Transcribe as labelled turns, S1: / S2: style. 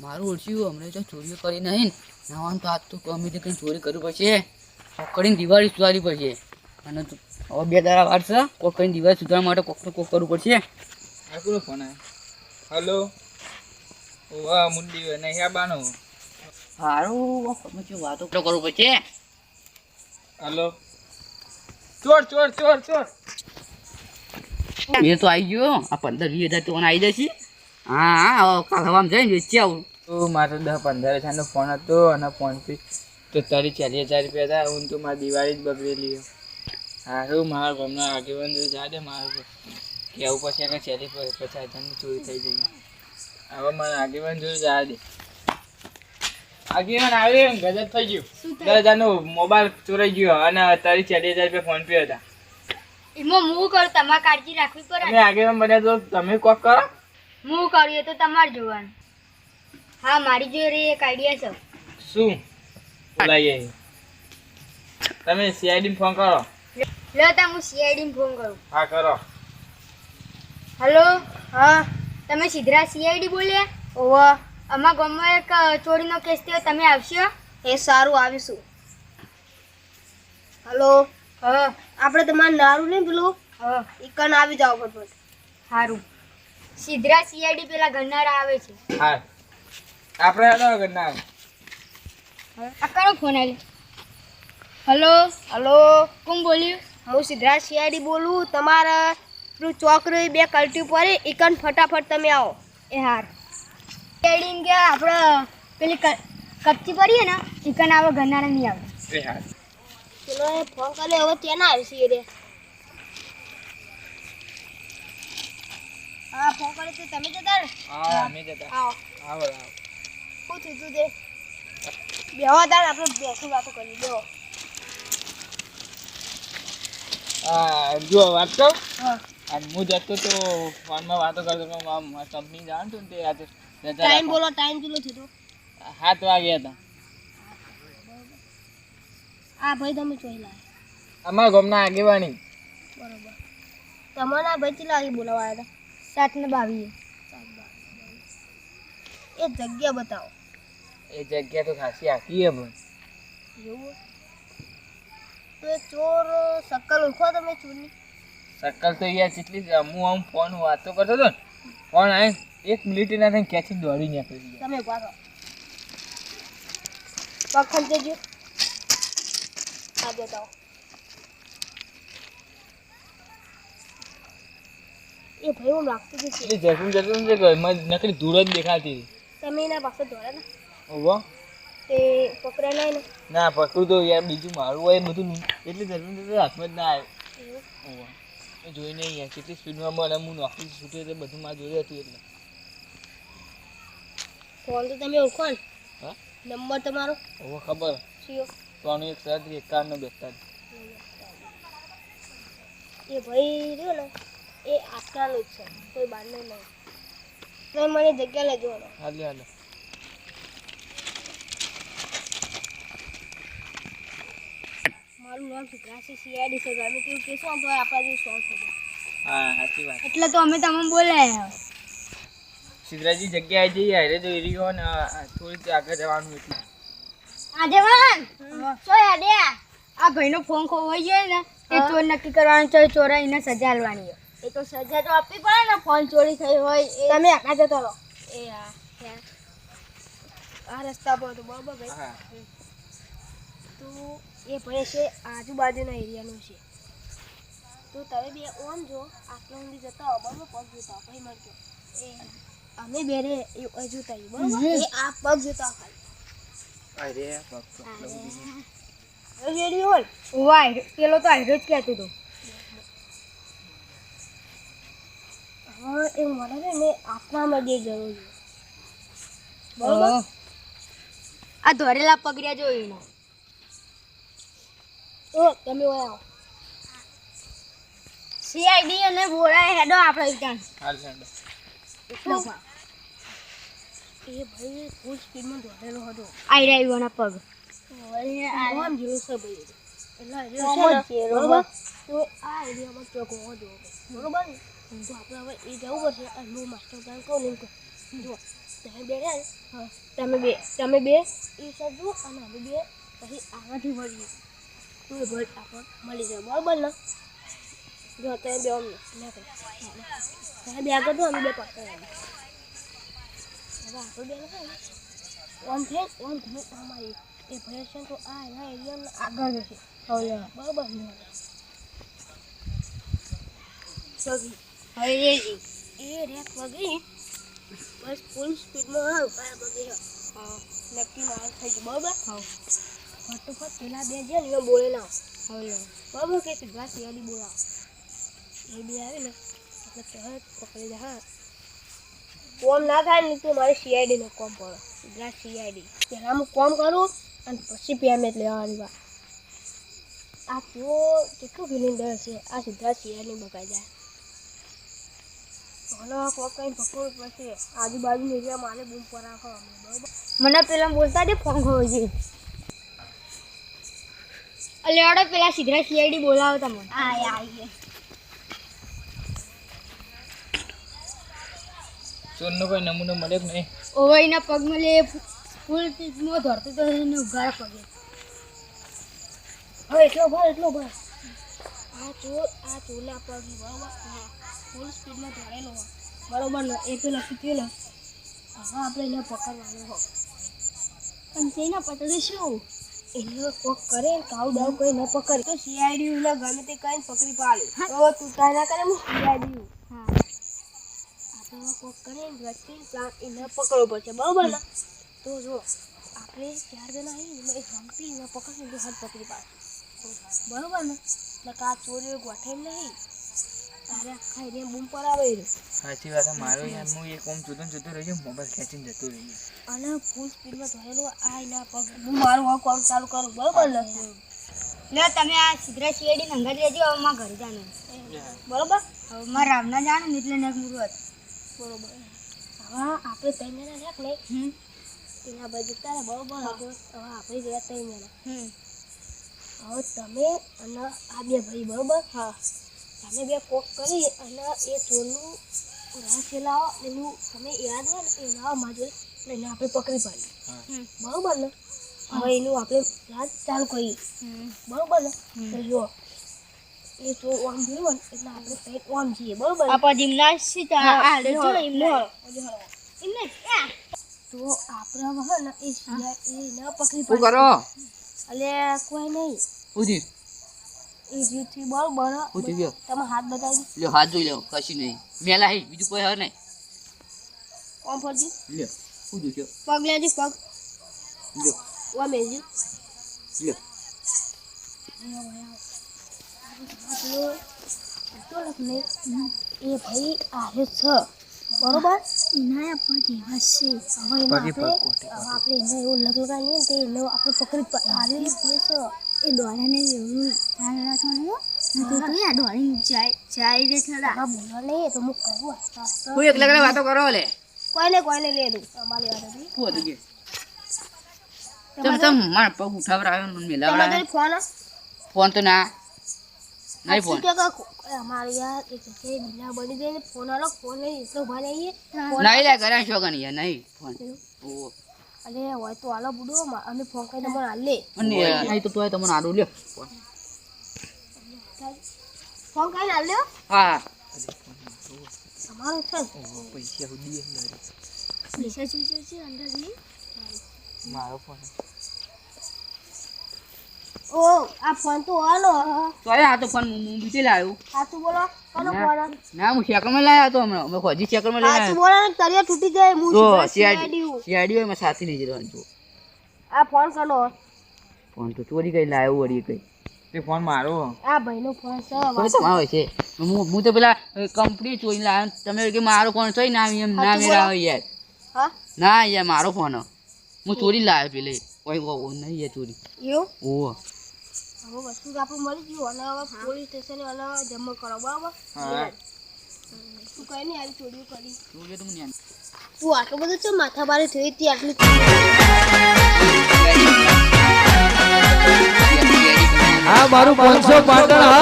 S1: મારું ઓળખ્યું હમણાં જો ચોરીઓ કરી નહીં નાવાનું તો આજ તો ગમે તે કંઈ ચોરી કરવી પડશે પકડીને દિવાળી સુધારવી પડશે અને હવે 2 દાડા વાર છે કોઈ કંઈ દિવાળી સુધારવા માટે કોક કરવું પડશે
S2: આ કોનો ફોન આવ્યો હલો વાહ મુંડી નહીં આ બાનો
S1: સારું સમજો વાતો કરવું પડશે
S2: હલો ચોર ચોર ચોર ચોર
S1: એ તો આવી ગયો આ 15-20 હજાર તો આવી જશે હા કાલ હવામાં જઈને વેચી આવું
S2: તો મારો 10-15 હજારનો ફોન હતો અને ફોનથી તો 40,000 રૂપિયા હતા હું તો મારી દિવાળી જ બગડેલી સારું મારા ગામના આગેવાન જો જા દે મારું કેવું પછી કે 40-50 હજારની ચોરી થઈ જઈ હવે મારા આગેવાન જો જા દે આગેવાન આવે ગજબ થઈ ગયું 10,000નો મોબાઈલ ચોરાઈ ગયો અને 40,000 રૂપિયા ફોન પે હતા
S3: એમાં હું કરું તમારે કાળજી રાખવી પડે
S2: તમે આગેવાન બન્યા તો તમે કોક કરો
S3: હું કરું એ તો તમારે જોવાનું હા મારી જોડે એક આઈડિયા છે
S2: શું બોલાઈએ તમે સીઆઈડી ફોન કરો
S3: લો તા હું સીઆઈડી ને ફોન કરું
S2: હા કરો
S3: હેલો હા તમે સિદ્ધરાજ સીઆઈડી બોલ્યા ઓહો અમારા ગામમાં એક ચોરીનો કેસ થયો તમે આવશો એ સારું આવીશું હેલો હા આપણે તમારે નારું નહીં પેલું હા ઇકન આવી જાવ ફટફટ સારું સિદ્ધરાજ સીઆઈડી પેલા ગણનારા આવે છે
S2: હા આપણે હેડો ગરના
S3: આ કયો ફોન આવ્યો હેલો હેલો કોણ બોલ્યું હું સિદ્ધરાજ સીઆઈડી બોલું તમારા પેલું ચોકરી 2 કલ્ટી પર ઇકન ફટાફટ તમે આવો એ હાર સીઆઈડી કે આપણે પેલી કચ્ચી પડીએ ને ઇકન આવે ગણનારા નહીં આવે
S2: એ હા
S3: ચલો એ ફોન કરે હવે ત્યાં ના આવશે રે હા ફોન કરે તો તમે જતા ને
S2: હા અમે જતા
S3: આવો
S2: આવો
S3: શું થયું તું તે બેહો તાર આપણે બેસી વાતો કરી બેહો
S2: હા જો વાત કહું
S3: હા
S2: અને હું જતો તો ફોનમાં વાતો કરતો કે મારી કંપની જાણતો ને તે આજે
S3: ટાઈમ બોલો ટાઈમ કેટલો થયો
S2: 7 વાગ્યા હતા
S3: આ ભાઈ તમે જોઈ લાય
S2: અમારા ગામના આગેવાની
S3: બરોબર તમારા ભાઈ કેટલા વાગે બોલાવા આવ્યા હતા 7 ને 22 એ જગ્યા બતાવો
S2: એ જગ્યા તો ખાસી આખી હે પણ
S3: એવું તો એ ચોર સક્કલ ઓળખો તમે ચોરની
S2: સકલ તો યાર કેટલી હું આમ ફોન વાતો કરતો હતો ને ફોન આવે 1 મિનિટ ના થઈને ખેંચી દોડી નીકળી ગયા
S3: તમે પાછો પખન દેજો આ બતાવો એ ભાઈ હું લાગતું છે
S2: એટલી જતું છે કે નકરી ધૂળ જ દેખાતી હતી
S3: તમે એના પાસે દોડ્યા ને
S2: ઓહો
S3: તે પકડ્યા નહીં ને
S2: ના પકડું તો યાર બીજું મારું હોય બધું એટલી જરૂર હાથમાં જ ના આવે ઓહો એ જોઈ નહીં યાર કેટલી સ્પીડમાં મને હું નોકરી છૂટ્યો તો બધું મારે જોયું હતું એટલે
S3: ફોન તો તમે ઓળખો ને
S2: હા
S3: નંબર તમારો
S2: ઓહો ખબર
S3: શિયો
S2: 91
S3: એ ભાઈ રહ્યો ને એ આટલાનો જ છે કોઈ બહારનો નહીં તમે મને જગ્યા લેજો હવે
S2: હાલે હાલે
S3: મારું નામ સિદ્ધરાજ સીઆઈડી છે અમે કેવું કહેશું તો આપણા જેવું સોંગ થઈ જાય
S2: હા સાચી વાત
S3: એટલે તો અમે તમને બોલાયા
S2: સિદ્ધરાજી જગ્યાએ જઈએ હારે તો એરિયો ને થોડીક આગળ જવાનું એટલે
S3: આગેવાન સોયા દે આ ભાઈનો ફોન ખોવાઈ ગયો ને એ ચોર નક્કી કરવાનું છે ચોરાઈને સજા આલવાની એ તો સજા તો આપવી પડે ને ફોન ચોરી થઈ હોય તમે આના જતો રહો એ હા આ રસ્તા પર તો બરાબર ભાઈ
S2: હા
S3: તો એ ભાઈ છે આજુબાજુના એરિયાનો છે તો તમે બે ઓમ જો આટલા સુધી જતા હો બરાબર પગ જોતા પછી મળજો એ અમે બેરે એ જોતા બરાબર એ આ પગ જોતા ખાલી
S2: અરે પગ
S3: રેડી હોય વાય પેલો તો આયરો જ કહેતો હતો હવે એ મને ને આપવામાં જે જરૂર છે બરાબર આ ધોરેલા પગડ્યા જોઈ ને તો તમે ઓય આવો સીઆઈડી અને બોલાય હેડો આપણે ત્યાં
S2: હાલ સાંડો
S3: એ ભાઈ ફૂલ સ્પીડમાં દોડેલો હતો આઈ રહ્યો ના પગ આમ જેવું છે ભાઈ એટલે તો આ એરિયામાં ચોક હોવો જોઈએ બરોબર ને તો આપણે હવે એ જવું પડશે અને હું માસ્ટર પ્લાન કહું ને જો તમે બે રહ્યા ને, તમે બે એ સજુ અને અમે બે પછી આગળથી વળીએ તું એ ભર આપણને મળી જાય બરાબર ને જો તમે બે અમને તમે બે આગળ તો અમે બે પકડ હવે આપણે બે ને ઓન થઈ ઓન તમે અમારી એ ભય છે તો આ એના એરિયામાં આગળ જશે હવે બરાબર ને સગી હવે એ રેક વગી બસ ફૂલ સ્પીડમાં હાલ પાર બગી હા નક્કી માર થઈ ગયું બરાબર હા ફટોફટ પેલા બે જે ને બોલે ના હવે બરાબર કે સીધા સિયાડી બોલાવ એ બે આવે ને એટલે તરત પકડી દે હા કોમ ના થાય ને તો મારે સીઆઈડી નો કોમ પડે સીધા સીઆઈડી પહેલા હું કોમ કરું અને પછી પેમેન્ટ લેવાની વાત આ તો કેટલું ફિલિંગ ડર છે આ સીધા સીઆઈડી બગાઈ જાય હલો કોકઈ પકડ પછી આજુબાજુ એરિયા મારે બૂમ પર રાખો બરાબર મને પેલા બોલતા દે ફોન ખોઈ છે અલ્યાડો પેલા સીધા સીઆઈડી બોલાવો તમને આય
S2: ચોરનો કોઈ નમૂનો મળે કે નહીં
S3: ઓવાઈના પગમાં લે ફૂલ ટીચમાં ધરતો તો એને ઉઘાડા પગે હવે એટલો ભર આ ચોરના પગ બરાબર હા ફૂલ સ્પીડમાં ધરેલો બરાબર ને એ તો લખી થયું ને હવે આપણે એને પકડવાનું હો પણ તેના પકડી શું એને કોક કરે કાવ દાવ કોઈ ન પકડે તો સીઆઈડી ને ગમે તે કઈ પકડી પાડે તો તું તાય ના કરે હું સીઆઈડી હા આપણે કોક કરે વ્યક્તિ એને પકડવો પડશે બરાબર ને તો જો આપણે 4 જણા આવીને એ હંપી ને પકડીને તો હાથ પકડી પાડે બરાબર ને એટલે કા ચોરીઓ ગોઠે નહીં અરે ખાઈ રે બૂમ પર આવે રે
S2: સાચી વાત છે મારો યાર હું એક ઓમ જુદો રહી મોબાઈલ ખેંચીને જતો રહી
S3: અને ફૂલ સ્પીડમાં ધરેલો આ એના પગ હું મારું આ કામ ચાલુ કરું બરાબર લે તમે આ સીધા સીઆઈડી નંગર લેજો હવે માં ઘરે જાને બરાબર હવે માં રામના જાણે ને એટલે નેક મુરત બરાબર હવે આપણે ત્રણ જણા રાખ ને તેના બાજુ તારે બરાબર હવે આપણે ગયા ત્રણ જણા હવે તમે અને આ બે ભાઈ બરાબર હા તમે બે કોક કરી અને એ ચોરનું રાહ લાવો એનું તમે યાદ હોય ને એ લાવો માજે એને આપણે પકડી પાડીએ બરાબર ને હવે એનું આપણે યાદ ચાલુ કરીએ બરાબર ને તો જો એ ચોર ઓમ જોયું ને એટલે આપણે પેટ ઓમ છીએ બરાબર આપણે જિમ્નાસ્ટિક આ લેજો એમને તો આપણે હવે ને એ ન પકડી
S1: શું કરો
S3: અલે કોઈ નહીં
S1: ઉધી
S3: એ જીથી બરાબર
S1: ઉધી ગયો
S3: તમે હાથ બતાવી
S1: લ્યો હાથ જોઈ લો કશું નહીં મેલા હે બીજું કોઈ હે નહીં
S3: કોમ ફરજી
S1: લ્યો ઉધી ગયો
S3: પગ લેજો પગ
S1: લ્યો
S3: વા મેજી
S1: લ્યો
S3: એ ભાઈ આવે છે બરોબર એના પગ એવા છે હવે આપણે એને એવું લગાવીએ ને તે એને આપણે પકડી આવે છે એ દોડાને એવું ધ્યાન રાખવાનું તો આ દોડી જાય રે થોડા બોલો નહીં તો હું કરું
S1: કોઈ એકલા વાતો કરો લે
S3: કોઈને લે દઉં અમારી વાત હતી
S1: શું હતું કે તમ માર પગ ઉઠાવરાયો ને મેલાવરાયો ફોન તો ના નહીં ફોન
S3: અમારે યાર એક જગ્યાએ બિલા બની જાય ફોન આલો ફોન લઈ એટલો ભાઈ આવીએ
S1: નહીં લે ઘરે શોગન યાર નહીં ફોન ઓ
S3: અરે હોય તો આલો બુડો અમે ફોન કરીને મને આલે
S1: અને નહીં તો તોય તમને આડું લ્યો
S3: ફોન કરીને આલ્યો
S1: હા
S3: તમારું છે
S2: પૈસા ઉડી અંદર
S3: પૈસા જોઈએ છે અંદાજી
S2: મારો ફોન
S3: ઓ આ ફોન તો આલો
S1: તોય આ તો ફોન હું બીજે લાવ્યો
S3: સાચું બોલો કોનો ફોન
S1: ના હું શેકરમાં લાવ્યો તો હમણાં અમે ખોજી શેકરમાં લઈને
S3: સાચું બોલો ને તરિયા તૂટી જાય હું
S1: તો
S3: સીઆઈડી
S1: સીઆઈડી એમાં સાથી લઈ જવાનું તો
S3: આ ફોન કનો
S1: ફોન તો ચોરી કઈ લાવ્યો વળી કઈ
S2: તે ફોન મારો
S3: આ ભાઈનો ફોન છે
S1: કોઈ તમારો છે હું તો પેલા કંપની ચોરી લાવ્યો તમે કે મારો ફોન છે ના એમ ના મેળાવો યાર
S3: હા
S1: ના યાર મારો ફોન હું ચોરી લાવ્યો પેલે ઓય નહીં યાર ચોરી
S3: એવું
S1: ઓહો
S3: હવે વસ્તુ તો આપણું મળી ગયું અને હવે પોલીસ સ્ટેશને અને જમા કરો બરાબર
S2: હા
S3: તું કઈ નહીં આવી ચોરીઓ કરી
S1: ચોરી તો મને
S3: તું આટલું બધું છે માથા બારે થઈ હતી આટલું
S4: આ મારું 500 પાટણ હા